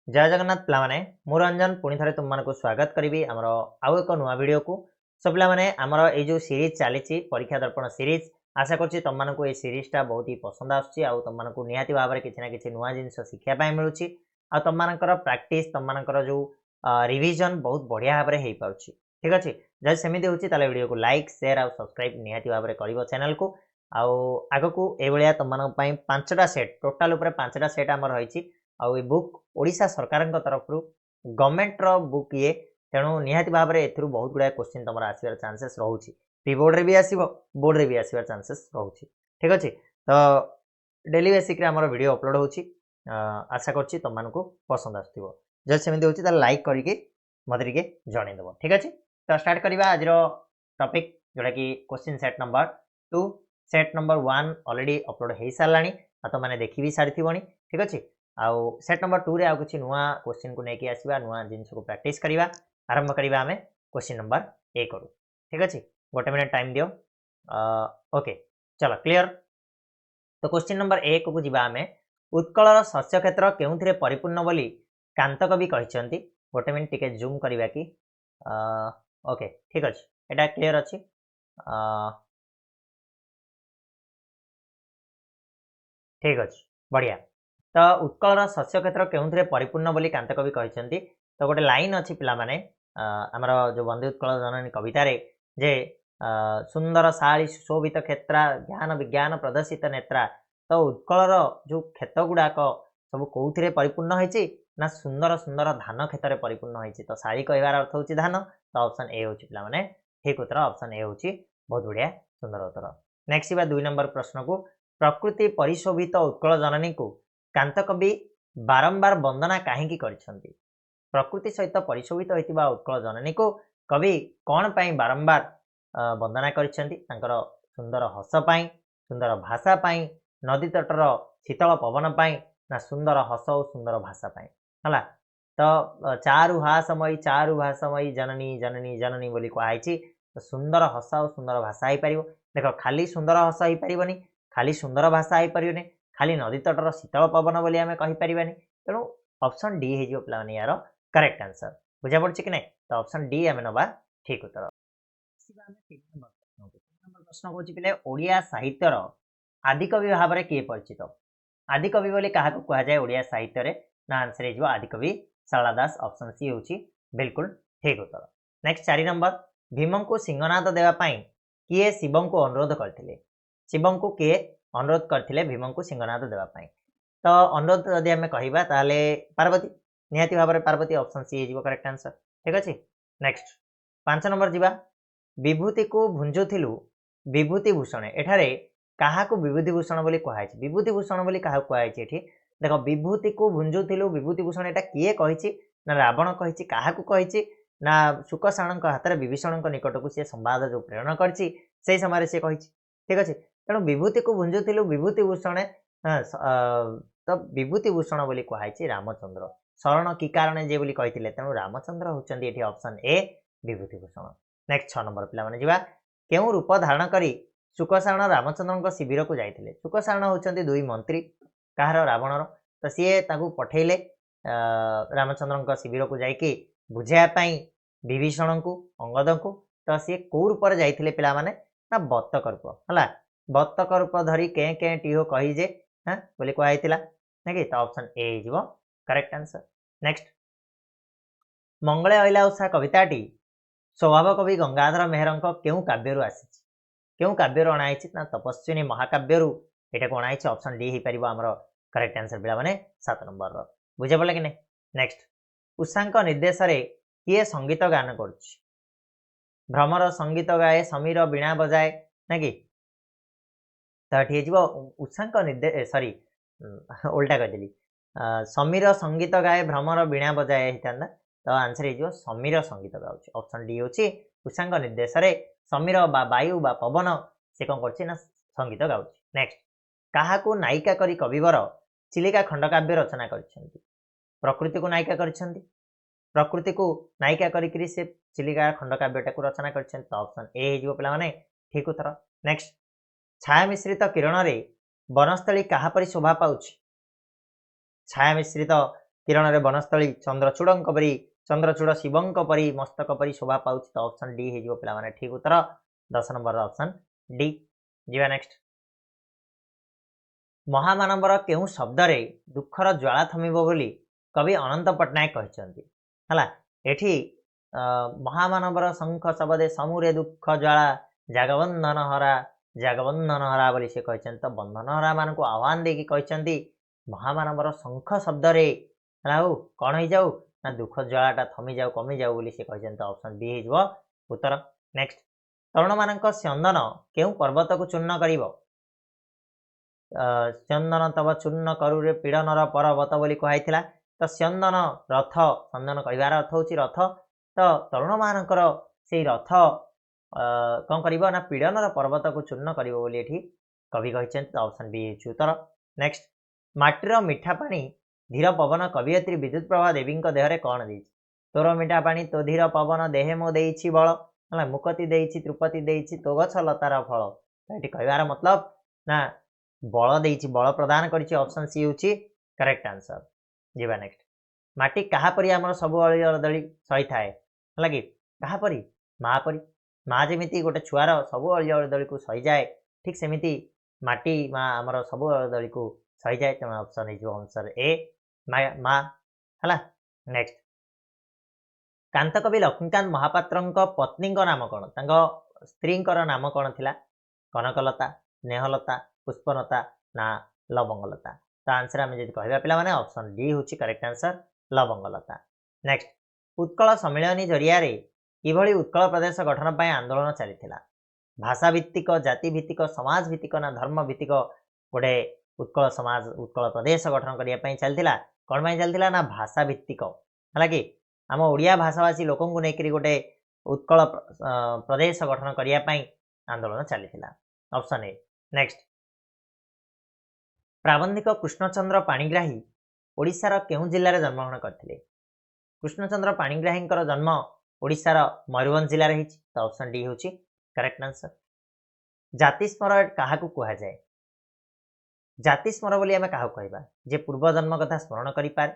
जय जगन्नाथ पिलामाने मु रंजन पुणी थे तुम मानक स्वागत करी आमर आउ एक नुआ वीडियो को सो पिलामाने आमर ये जो सीरीज चली परीक्षा दर्पण सीरीज आशा करुँच तुम मानक ये सीरीजटा बहुत ही पसंद आसुच्ची तुम मानक निहाती भाव में किसी ना कि नुआ जिनस शिखापी मिलूँ आ तुम मानकर प्रैक्टिस तुम मानकर जो रिविजन बहुत बढ़िया भाव में हो पार्टी ठीक अच्छे जब सेमती होती वीडियो को लाइक शेयर और सब्सक्राइब निहाती भाव में कर चैनल को आग को ये तुम मान 5टा सेट टोटाल उपर 5टा सेट आम रही आउ बुक ओडिशा सरकार तरफ गवर्नमेंट रो बुक ये तेणु निहाती भाव में एथुरु बहुत गुड़ा क्वेश्चन तुम आसबार चांसेस रोचे प्री बोर्ड रे भी आसो बोर्ड रे भी आसबार चांसेस रोचे ठीक अच्छे तो डेली बेसिक आम वीडियो अपलोड होची आशा करुँच तुम मानक पसंद आसो जब सेमती होती लाइक करके मत जनईदेव ठीक अच्छे तो स्टार्ट करवा आज टॉपिक जोटा कि question set number 2 set number 1 already upload हो सारा तो मैंने देखी भी सारी ठीक अच्छे आउ सेट नंबर 2 रे आउ कुछ नुआ क्वेश्चन को लेके आसीबा नुआ जिनस को प्रैक्टिस करिवा आरंभ करिवा हमें क्वेश्चन नंबर 1 करू ठीक अछि गोटे मिनट टाइम दियो ओके चलो क्लियर तो क्वेश्चन नंबर 1 को जिबा हमें उत्कलर शस्य क्षेत्र केउथिरे परिपूर्ण बोली कांत कवि कहिसंती गोटे मिनट टिके जूम करिवा कि ओके ठीक अछि एटा क्लियर अछि ठीक अछि बढ़िया तो उत्कलर शस्य क्षेत्र केउथिरे परिपूर्ण बोली कांत कवि कहिसंती तो गोटे लाइन अच्छी पिला माने आमर जो वंदे उत्कल जननी कवितार जे सुंदर शाली सुशोभित क्षेत्रा ज्ञान विज्ञान प्रदर्शित नेत्रा तो उत्कलर जो क्षेत्र गुड़ाक सब कौथिरे परिपूर्ण होती ना सुंदर सुंदर धान क्षेत्र में परिपूर्ण होती तो शाली कहबार अर्थ हूँ धान तो ऑप्शन ए हूँ पिला माने ठीक उत्तर ऑप्शन ए हूँ बहुत बढ़िया सुंदर उत्तर नेक्स्ट बा 2 नंबर प्रश्न को प्रकृति परिशोभित उत्कल जननी को कांत कवि बारंबार वंदना कहीं प्रकृति सहित परिशोभित होता उत्कल जननी को कवि कौन पाई बारंबार वंदना कर सुंदर हस पाई सुंदर भाषा पाई नदी तटर शीतल पवन पाई ना सुंदर हस और सुंदर भाषा पाई है तो चारु भाषमयी जननी जननी जननी बोली कहुई तो सुंदर हस और सुंदर भाषा हो पार देख खाली सुंदर हस हो पारनि खाली सुंदर भाषा हो पारनि खाली नदी तटर शीतल पवन बोली आम कहीपर तेणु ऑप्शन डी हो पे यार करेक्ट आंसर बुझा पड़ी कि नहीं तो ऑप्शन डी आम नवा ठीक उत्तर प्रश्न कौन पे ओडिया साहित्यर आदिकवि भाव में किए परिचित आदिकवि बोली क्या कहुए ओडिया साहित्य ना आंसर हो आदिकवि शारदा दास ऑप्शन सी हूँ बिल्कुल ठीक उत्तर नेक्स्ट 4 नंबर भीम को सिंहनाद देवाई किए शिव को अनुरोध करते शिव को किए अनुरोध करते भीम को सिंहनाद देवाई तो अनुरोध जदि आम कहवा पार्वती निहाती भाव में पार्वती ऑप्शन सी हो करेक्ट आंसर ठीक अच्छे नेक्स्ट 5 नंबर जीवा विभूति को भुंजुलु विभूति भूषण एठारे क्या विभूति भूषण बोली कहुई विभूति भूषण बोली क्या कहुई देख विभूति को भुंजुलु विभूति भूषण एटा किए कही ना रावण कही क्या कही ना शुकसाण हाथ में विभीषण निकट को सी संवाद जो प्रेरण कर समय सी कही ठीक अच्छे तेणु विभूति को भुंजुलु विभूति भूषण तो विभूति भूषण बोली कहुई रामचंद्र शरण की कारण जे बोली कही तेणु रामचंद्र होती option A Vibhuti Bhushan next 6 number पे जावा क्यों रूप धारण करी शुकसाण रामचंद्र शिविर को जाते शुकसाण होती 2 मंत्री कହାର रावणर तो सी पठेले रामचंद्र शिविर को जाकि बुझाई विभीषण को अंगद को तो सी कौ रूप जाते पे ना बत्तक रूप है बत्तक रूप धरी के टीहो कही जे हाँ बोली कहुई ना कि तो ऑप्शन ए हो करेक्ट आंसर नेक्स्ट मंगले अइला उषा कविताटी स्वभाव कवि गंगाधर मेहर क्यों काव्यरू आसी क्यों काव्यरू अणाई ना तपस्विनी महाकाव्यरू यहाँ को अणाई ऑप्शन डी हो पार आमर करेक्ट आंसर पिला माने 7 नंबर बुझे पड़ा कि नहीं नेक्स्ट उषा निर्देश किए संगीत गान कर भ्रमर संगीत गाए समीर वीणा बजाए ना कि तो ये उषा निर्देश सॉरी उल्टा कहीदेली समीर संगीत गाए भ्रमर वीणा बजाए होता तो आंसर हो समीर संगीत गाँव ऑप्शन डी हूँ उषा निर्देश समीर बा वायु बा पवन से कौन कर संगीत गाँव नेक्स्ट क्या नायिका करी कविवर चिलिका खंडकाव्य रचना कर प्रकृति को नायिका कर प्रकृति को नायिका करी से चिलिका खंडकाव्यटा को रचना कर ऑप्शन ए हो पे ठीक उत्तर नेक्स्ट छाया मिश्रित किरण रे वनस्थली क्या शोभा पाउछ छाया मिश्रित किरण रे बनस्थली चंद्रचूड़क परी चंद्रचूड़ शिवंक परी मस्तक परी शोभा पाउछि तो ऑप्शन डी हे पिला माने ठीक उत्तर 10 नंबर ऑप्शन डी जीवा नेक्स्ट महामानवर केउ शब्द रे दुखर ज्वाला थमिबो बोली कवि अनंत पट्टनायक कहचंती हला एठी महामानवर शंख शबदे समुरे दुख ज्वाला जगबंधन हरा बोली से कहचंती तो बंधन हरा मान को आह्वान देकी कहचंती महामानवर शंख शब्द रे हला हो कोन हो जाऊ ना दुख ज्वालाटा थमी जाऊ कमी जाऊ बोली से कहचंती ऑप्शन बी हेजबो उत्तर नेक्स्ट तरुण मानक स्यंदन केउ पर्वत को चूर्ण करिवो चंदन तब चूर्ण करुरे पीड़नर पर्वत बोली कहाइथिला तो स्यंदन रथ चंदन कहबार अर्थ होची रथ तो तरुण मानकर से रथ कौन करिवो ना पीड़नर पर्वत को चूर्ण करिवो बोली एठी कवि कहिसेंत ऑप्शन बी हेचु उत्तर नेक्स्ट माटीर मीठा पानी धीर पवन कवियत्री विद्युत प्रभा देवी देहरे कौन देछि तोर मीठा पानी तो धीर पवन देहे मो देछि बल हला मुकति देछि त्रिपति देछि तो गछ लतार फल एठी कहबार मतलब ना बल देछि बल प्रदान करिछि ऑप्शन सी होछि करेक्ट आंसर जीवा नेक्स्ट माटी कहा परी हमर सब अळदळी सही थाए हला कि कहा परी माँ जेमिति गोटे छुआर सब अळदळी को सही जाए ठीक सेमिति माटी माँ हमर सब अळदळी को सही जाए तेणु ऑप्शन इज आंसर ए माँ हला नेक्स्ट कांत कवि लक्ष्मीकांत महापात्रଙ୍କ पत्नीଙ୍କ नाम कोन तांको स्त्रीଙ୍କର नाम कोन थिला कनकलता स्नेहलता पुष्पलता ना लवंगलता तो आंसर आम जब कह पिला माने ऑप्शन डी होची करेक्ट आंसर लवंगलता नेक्स्ट उत्कल सम्मेलन जरिया किभली उत्कल प्रदेश गठन पर आंदोलन चलीथिला भाषा भित्तिक जाति भित्तिक समाज भित्तिक ना धर्म भित्तिक गोटे उत्कल समाज उत्कल प्रदेश गठन करने चलता कौन पर चलता ना भाषा भित्तिक है कि आम ओडिया भाषाभाषी लोक नहीं गोटे उत्कल प्रदेश गठन करने आंदोलन चलता ऑप्शन ए नेक्स्ट प्राबंधिक कृष्णचंद्र पाणिग्राही ओडिशार केउं जिल्ला रे जन्मग्रहण करथिले कृष्णचंद्र पाणिग्राही जन्म ओडिशार मयूरभंज जिले में तो ऑप्शन डी होची करेक्ट आंसर जाति स्मर क्या कह जाए जाति स्मर बोली आम क्या कहवा जे पूर्वजन्म कथा स्मरण करि पारे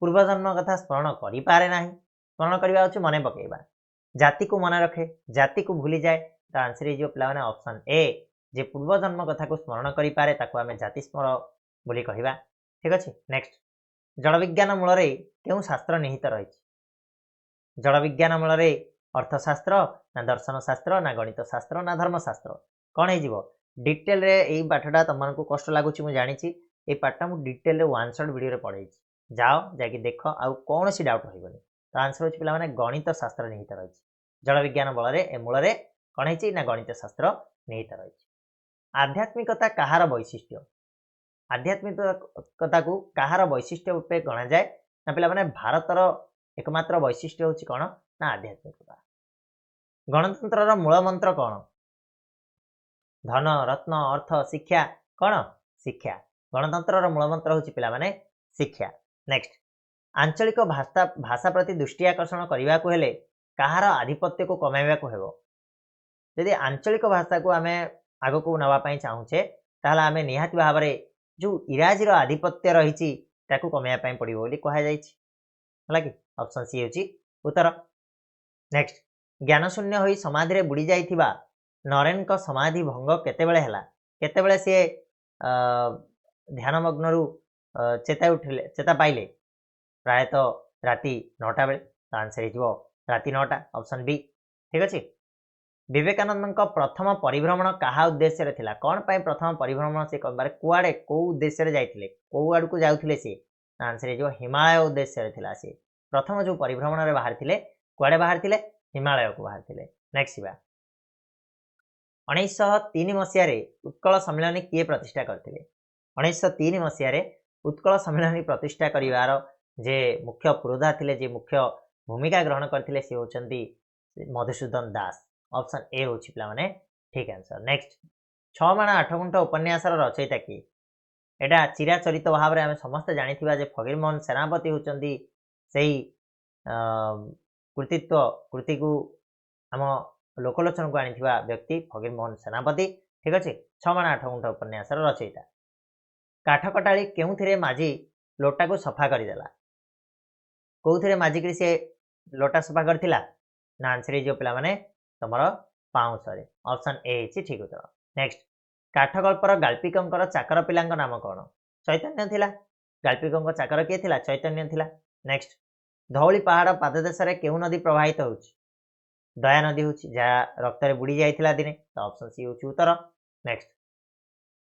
पूर्वजन्म कथा स्मरण करि पारे नाही स्मरण करबा होची मने पकेबा जाति को मन रखे जाति को भूली जाए तो आंसर जो पिला माने ऑप्शन ए जे पूर्वजन्म कथा को स्मरण करि पारे ताको आमे जाति स्मर बोली कहवा ठीक अछि नेक्स्ट जड़ विज्ञान मूल रे केउ शास्त्र निहित रही जड़ विज्ञान मूल रे अर्थशास्त्र ना दर्शन शास्त्र ना गणित शास्त्र ना धर्मशास्त्र कौन हो डिटेल रे एई पाठटा तुमको कष्ट लगुच मुझे जानी ये पाठटा मुझे डिटेल रे वन शॉट वीडियो रे पढ़ाई जाओ जाकि देख आउ कौन सी डाउट रही तो आंसर होची पिला माने गणित शास्त्र निहित रही जड़ विज्ञान बल ए मूल कौन है ना गणित शास्त्र निहित रही आध्यात्मिकता कहार वैशिष्ट्य आध्यात्मिकता को कहार वैशिष्ट्य रूपे गणा जाए ना पिला माने भारतर एकमात्र वैशिष्ट्य होची कौन ना आध्यात्मिकता गणतंत्र मूल मंत्र कौन धन रत्न अर्थ शिक्षा कौन शिक्षा गणतंत्र मूल मंत्र होची पिला माने शिक्षा नेक्स्ट आंचलिक भाषा प्रति दृष्टि आकर्षण करने को हेले कहार आधिपत्य को कमाइबा को हेबो यदि आंचलिक भाषा को आमे आग को नापी चाहूचे ताहले आमे निहाती भाव में जो इराजीर आधिपत्य रही कमाइबा पड़ो बोली कहुई कि ऑप्शन सी होची उत्तर नेक्स्ट ज्ञानशून्य होई समाधि रे बुड़ी जाइथिबा नरेन को समाधि भंग केतेबेले हला केतेबेले से ध्यानमग्न चेता उठिले चेता पाइले प्रायतः राति 9टा बेले तो आंसर हो राति 9टा ऑप्शन बी ठीक अच्छे विवेकानंद प्रथम परिभ्रमण क्या उद्देश्य थिला कौन पाई प्रथम परिभ्रमण से कबार कुआड़े कौ उद्देश्य जाइथिले कौ आड़ को जाउथिले से आंसर हो हिमालय उद्देश्य थिला से प्रथम जो परिभ्रमण रे बाहर थिले कुआड़े बाहर थिले हिमालय को बाहर थिले नेक्स्ट बा 1903 मसीह उत्कल सम्मेलन किए प्रतिष्ठा करथिले 1903 मसीह उत्कल सम्मेलन प्रतिष्ठा करिवार जे मुख्य पुरोधा थिले जे मुख्य भूमिका ग्रहण करथिले से होचंती मधुसूदन दास ऑप्शन ए होची पिला माने ठीक आंसर नेक्स्ट 6 माण 8 गुंठ उपन्यासर रचयिता किए एटा चिराचरित भाव में आम समस्त जानिथिबा जे फकीरमोहन सेनापति होचंती सेही कृतित्व कृति को आम लोकलोचन को आनिथिबा व्यक्ति फकीरमोहन सेनापति ठीक अच्छे 6 माण 8 गुंठ उपन्यासर रचयिता काठ कटाली केउथिरे माझी लोटा को सफा करदेला କୋଉଥିରେ ମାଜିକିରି ସେ लोटा सफा करथिला ना आंसर जो पिला माने तमरो पाउंसरे ऑप्शन ए हिची ठीक उत्तर। नेक्स्ट काठगल्पर गाल्पिकंकर चाकर पिलांक नाम कोन चैतन्य थिला गाल्पिकंक चाकर के थिला चैतन्य थिला। नेक्स्ट धौली पहाड़ पाददेश रे केउ नदी प्रवाहित होउची दया नदी होउची जा रक्त रे बुडी जाइथिला दिने तो ऑप्शन सी होउची उत्तर। नेक्स्ट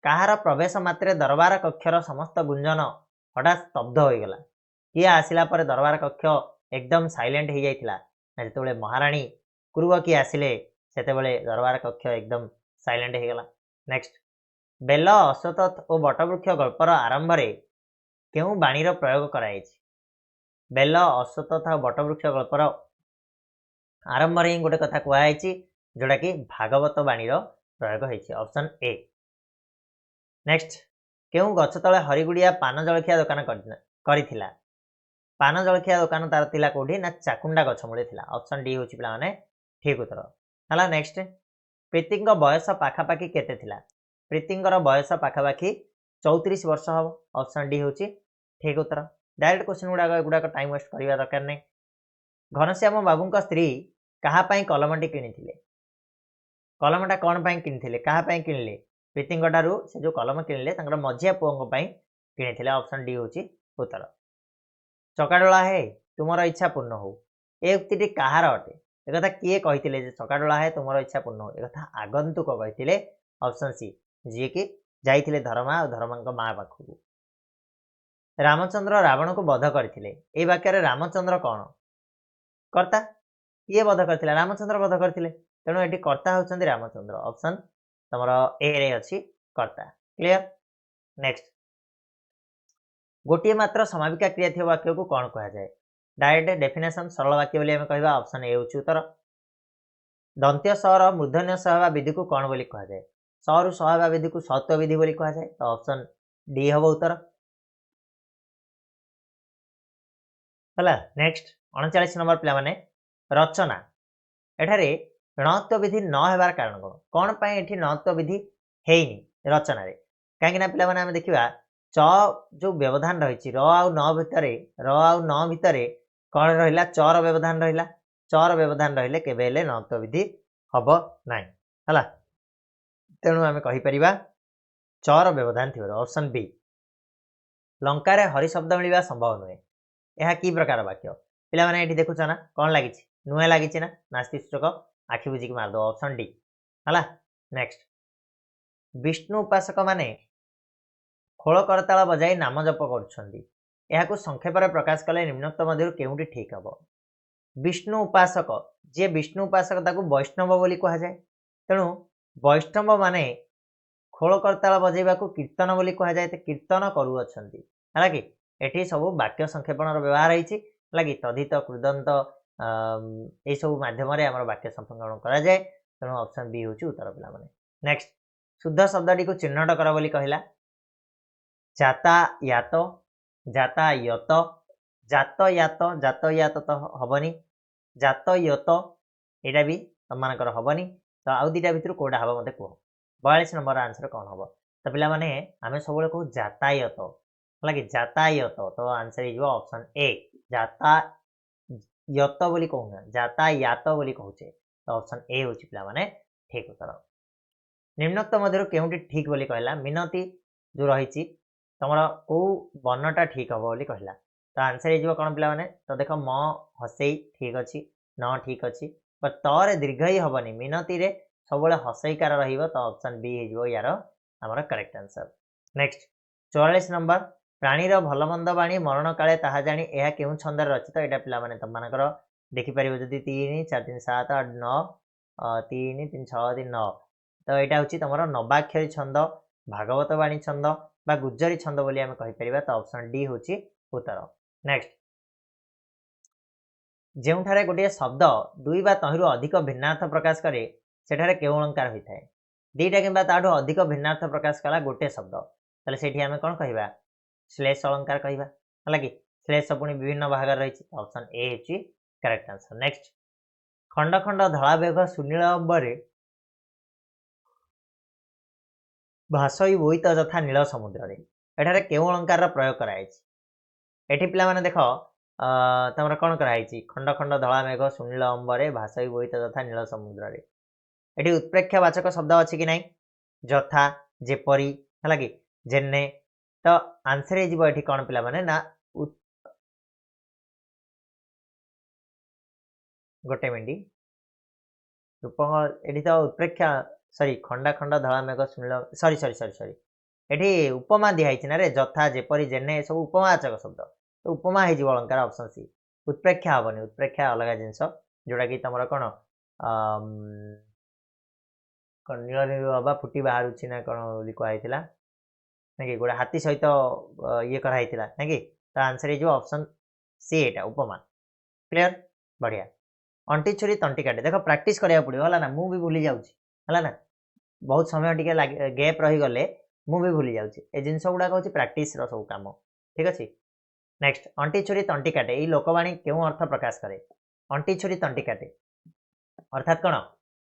कहार प्रवेश मात्रे दरबार कक्षर समस्त गुंजन हठात स्तब्ध हो गला किए आसिला पर दरबार कक्ष एकदम साइलेंट हो जाइथिला जेतेबेले महारानी कुरुव किए आसिले सेतेबेले दरबार कक्ष एकदम साइलेंट हो गला। नेक्स्ट बेल अश्वत्थ और बटवृक्ष गल्पर आरंभ रे केउ बाणीर प्रयोग कराइछि बेल अश्वत्थ और बटवृक्ष गल्पर आरंभ रे गोटे कथा कहैछि जोटा कि भागवत बाणीर प्रयोग होइछि ऑप्शन ए। नेक्स्ट केउ गछ तले हरिगुड़िया पान जलखिया दुकान करिथिला पान जलखिया दुकान तार थिला कोठी ना चाकुंडा गछ मुळे थिला ऑप्शन डी होछि पिला माने ठीक उत्तर हला। नेक्स्ट प्रीतिंग बयस पाखापाखी केते थिला प्रीतिंगर बयस पाखापाखी 34 वर्ष हबो ऑप्शन डी होछि ठीक उत्तर। डायरेक्ट क्वेश्चन गुडा टाइम वेस्ट करबा दरकार नै। घनश्याम बाबूंक स्त्री कहा पई कलमटी किनिथिले कलमटा कोन पई किनिथिले कहा पई किनले प्रीतिंग ठारू से जो कलम किनले तंकर मझिया पुओंक पई किनिथिले ऑप्शन डी होछि उत्तर। चकाडोला है तुमर इच्छा पूर्ण हो ए उक्तिटी कहार अटे एक कथा किए कहिथिले जे चकाडोला है तुमर इच्छा पूर्ण हो एक कथा आगंतुक कहिथिले ऑप्शन सी जे कि जाइथिले धर्मा और धर्मांक मां पाखु। रामचंद्र रावण को वध करथिले ए वाक्य रे रामचंद्र कोन कर्ता किए वध करथिले रामचंद्र वध करथिले तेणु एटी कर्ता होचंदी रामचंद्र ऑप्शन तमर ए रे अछि कर्ता क्लियर। नेक्स्ट गोटे मात्र समापिका क्रिया थी वाक्य को कौन कहा जाए डायरेक्ट डेफिनेशन सरल वाक्य बोली हमें कहबा ऑप्शन ए होची उत्तर। दंत्य सर मूर्धन्य सहवा विधि को कौन बोली कहा जाए सर सहवा विधि को सत्व विधि बोली कहा जाए तो ऑप्शन डी हबो उत्तर हला। नेक्स्ट 39 नंबर पिला माने रचना एठारे णत्व विधि न हेबार कारण कोन पई एठी णत्व विधि हेइनी रचना रे काहे ना पिला माने हम देखिबा च जो व्यवधान रही र आउ न भितरे कौन रहिला चर व्यवधान रहिला चर व्यवधान रहिले केबेले नत्व विधि हबो नाही हला तेणु आमे कहि परिबा चर व्यवधान थिवर ऑप्शन बी। लंका रे हरि शब्द मिलिबा संभव नुहे यह की प्रकार वाक्य पिला माने एठी देखुछ ना कोन लागिछि नुहे लागिछि ना नास्ति सूचक आखि बुझी के मार दो ऑप्शन डी हला। नेक्स्ट विष्णु उपासक माने खोल करताल बजाई नाम जप करुछंदी एहाकु संक्षेप रे प्रकाश कले निम्नोक्त मध्यरु केउटी ठीक हबो विष्णु उपासक जे विष्णु उपासक ताकू वैष्णव बोली कहा जाए तेणु वैष्णव माने खोल करताल बजाइबा को कीर्तन बोली कहा जाए कीर्तन करू अछंती हालाकि एठी सब वाक्य संक्षेपण व्यवहार रही लगी तदित कृदंत ए सब माध्यम रे हमर वाक्य संपूर्ण करा जाए तेणु ऑप्शन बी होची उत्तर पिला माने। नेक्स्ट शुद्ध शब्दटी को चिन्हट कर बोली कहला जातायात जातायत जातयात तो हबनी जातयत एटा भी तमनकर हबनी तो आउ दीटा भितर कोडा हबो मते को 42 नंबर आंसर कोन हबो तो पिला माने आमे सबले को जातायत लागी जातायत तो आंसर इज ऑप्शन ए जातायत बोली कहूना जातायात बोली कहूचे तो ऑप्शन ए होची पिला माने ठीक उत्तर। निम्नोक्त मध्यरु केउटी ठीक बोली कहला मिनती जो रहिची तमरा को वर्णटा ठीक हबो बोली कहला तो आंसर इजो कोन पिला माने तो देखो म हसई ठीक अछि न ठीक अछि पर तरे दीर्घ ही हबनी मिनती रे सबले हसईकार रहिबो तो ऑप्शन बी हिजो यार हमर करेक्ट आंसर। नेक्स्ट 44 नंबर प्राणीर भलमंद बाणी मरण काले ताहा जानी एहा केउ छंदर रचित एटा पिला माने तमनकर देखि परिबो जदी 3 4 3 7 8 9 3 3 6 3 9 तो एटा होची तमरो नवाक्षरी छंद भागवत बाणी छंद बा गुज्जरी छंद बोली हमें कहि परिबा तो ऑप्शन डी होची उत्तर। नेक्स्ट जेउठारे गोटे शब्द दुई बा तहिरु अधिक भिन्नार्थ प्रकाश करे सेठारे केउ अलंकार होइथाय दीटा किंबा ताठो अधिक भिन्नार्थ प्रकाश कला गोटे शब्द तले सेठी हमें कोन कहिबा श्लेष अलंकार कहिबा हलाकि श्लेष पुनी विभिन्न भाग रहिछि ऑप्शन ए होची करेक्ट आंसर। नेक्स्ट खंड खंड धला बेघ सुनील अंबरे भाषई बोईत जथा नील समुद्र रे एठारे केउ अलंकार प्रयोग कराइछि एठी पिला माने देखो ତମର କ'ଣ କରାହେଇଛି ଖଣ୍ଡ ଖଣ୍ଡ ଧଳା ମେଘ ସୁନୀଳ ଅମ୍ବରେ ଭାସଇ ବୋଇତ ତଥା ନୀଳ ସମୁଦ୍ରରେ ଏଠି ଉତ୍ପ୍ରେକ୍ଷ ବାଚକ ଶବ୍ଦ ଅଛି କି ନାହିଁ ଯଥା ଯେପରି ହେଲା କି ଯେନେ ତ ଆନ୍ସର ହେଇଯିବ ଏଠି କ'ଣ ପିଲାମାନେ ନା ଗୋଟେ ମିନିଟ୍ ରୂପଙ୍ଗ ଏଠି ତ ଉତ୍ପ୍ରେକ୍ଷ ସରି ଖଣ୍ଡା ଖଣ୍ଡ ଧଳା ମେଘ ସୁନୀଳ ସରି ଏଠି ଉପମା ଦିଆହେଇଛି ନା ରେ ଯଥା ଯେପରି ଯେନେ ସବୁ ଉପମାବାଚକ ଶବ୍ଦ ତ ଉପମା ହେଇଯିବ ଅଳଙ୍କାର ଅପସନ୍ ସି ଉତ୍ପ୍ରେକ୍ଷା ହବନି ଉତ୍ପ୍ରେକ୍ଷା ଅଲଗା ଜିନିଷ ଯୋଉଟାକି ତମର କ'ଣ ନୀଳ ନୀଳ ବା ଫୁଟି ବାହାରୁଛି ନା କ'ଣ ବୋଲି କୁହାହେଇଥିଲା ନାକି ଗୋଟେ ହାତୀ ସହିତ ଇଏ କରାହେଇଥିଲା ନାକି ତ ଆନ୍ସର ହେଇଯିବ ଅପସନ୍ ସି ଏଇଟା ଉପମା କ୍ଲିୟର ବଢ଼ିଆ ଅଣ୍ଟି ଛୁରୀ ତଣ୍ଟି କାଟେ ଦେଖ ପ୍ରାକ୍ଟିସ୍ କରିବାକୁ ପଡ଼ିବ ହେଲା ନା ମୁଁ ବି ଭୁଲି ଯାଉଛି ହେଲା ନା ବହୁତ ସମୟ ଟିକେ ଗ୍ୟାପ୍ ରହିଗଲେ ମୁଁ ବି ଭୁଲି ଯାଉଛି ଏ ଜିନିଷ ଗୁଡ଼ାକ ହେଉଛି ପ୍ରାକ୍ଟିସ୍ର ସବୁ କାମ ଠିକ୍ ଅଛି ନେକ୍ସଟ ଅଣ୍ଟି ଛୁରୀ ତଣ୍ଟି କାଟେ ଏଇ ଲୋକବାଣୀ କେଉଁ ଅର୍ଥ ପ୍ରକାଶ କରେ ଅଣ୍ଟି ଛୁରୀ ତଣ୍ଟି କାଟେ ଅର୍ଥାତ୍ କ'ଣ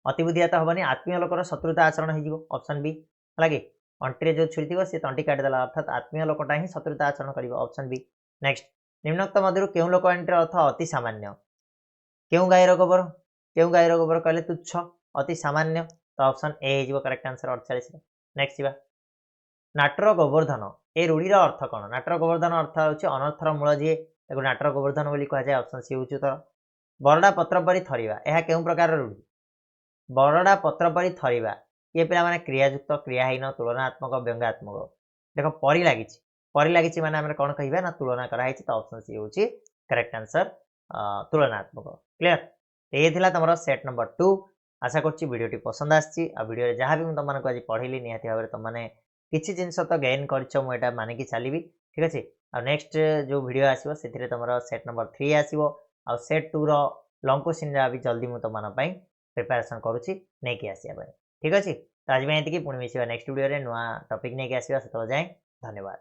ଅତିବୁଦ୍ଧିଆ ତ ହେବନି ଆତ୍ମୀୟ ଲୋକର ଶତ୍ରୁତା ଆଚରଣ ହେଇଯିବ ଅପସନ୍ ବି ହେଲା କି ଅଣ୍ଟିରେ ଯେଉଁ ଛୁରୀ ଥିବ ସେ ତଣ୍ଟି କାଟିଦେଲା ଅର୍ଥାତ୍ ଆତ୍ମୀୟ ଲୋକଟା ହିଁ ଶତ୍ରୁତା ଆଚରଣ କରିବ ଅପସନ୍ ବି ନେକ୍ସଟ ନିମ୍ନୋକ୍ତ ମଧ୍ୟରୁ କେଉଁ ଲୋକବାଣୀଟିର ଅର୍ଥ ଅତି ସାମାନ୍ୟ କେଉଁ ଗାଈର ଗୋବର କହିଲେ ତୁଚ୍ଛ ଅତି ସାମାନ୍ୟ ତ ଅପସନ୍ ଏ ହେଇଯିବ କରେକ୍ଟ ଆନ୍ସର 48 ନେକ୍ସଟ ଯିବା ନାଟର ଗୋବର୍ଦ୍ଧନ ଏ ରୂଢ଼ିର ଅର୍ଥ କ'ଣ ନାଟର ଗୋବର୍ଦ୍ଧନ ଅର୍ଥ ହେଉଛି ଅନର୍ଥର ମୂଳ ଯିଏ ତାକୁ ନାଟର ଗୋବର୍ଦ୍ଧନ ବୋଲି କୁହାଯାଏ ଅପସନ୍ ସି ହେଉଛି ଉତ୍ତର ବରଡ଼ା ପତ୍ର ପରି ଥରିବା ଏହା କେଉଁ ପ୍ରକାର ରୂଢ଼ି ବରଡ଼ା ପତ୍ର ପରି ଥରିବା ଇଏ ପିଲାମାନେ କ୍ରିୟାଯୁକ୍ତ କ୍ରିୟାହୀନ ତୁଳନାତ୍ମକ ବ୍ୟଙ୍ଗାତ୍ମକ ଦେଖ ପରି ଲାଗିଛି ମାନେ ଆମେ କ'ଣ କହିବା ନା ତୁଳନା କରାହେଇଛି ତ ଅପସନ୍ ସି ହେଉଛି କରେକ୍ଟ ଆନ୍ସର ତୁଳନାତ୍ମକ କ୍ଲିୟର ଏ ଥିଲା ତମର ସେଟ୍ ନମ୍ବର 2 आशा करुच्ची वीडियोटी पसंद आसी वीडियो जहाँ भी तुमको आज पढ़ेली निहाती भाव में तुमने किसी जिनस तो गेन कर मानिकी चलिए ठीक अच्छे आ नेक्स्ट जो वीडियो आसो से तुम सेट नंबर 3 आसो आ सेट 2 लंग क्वेश्चन जहाँ भी जल्दी मुझे तुम प्रिपेरेसन करुच्ची नहीं आसवा ठीक अच्छे तो आज ये पुणी मिसा नेक्स्ट वीडियो नुआ टॉपिक नहीं आसवा से जाए धन्यवाद।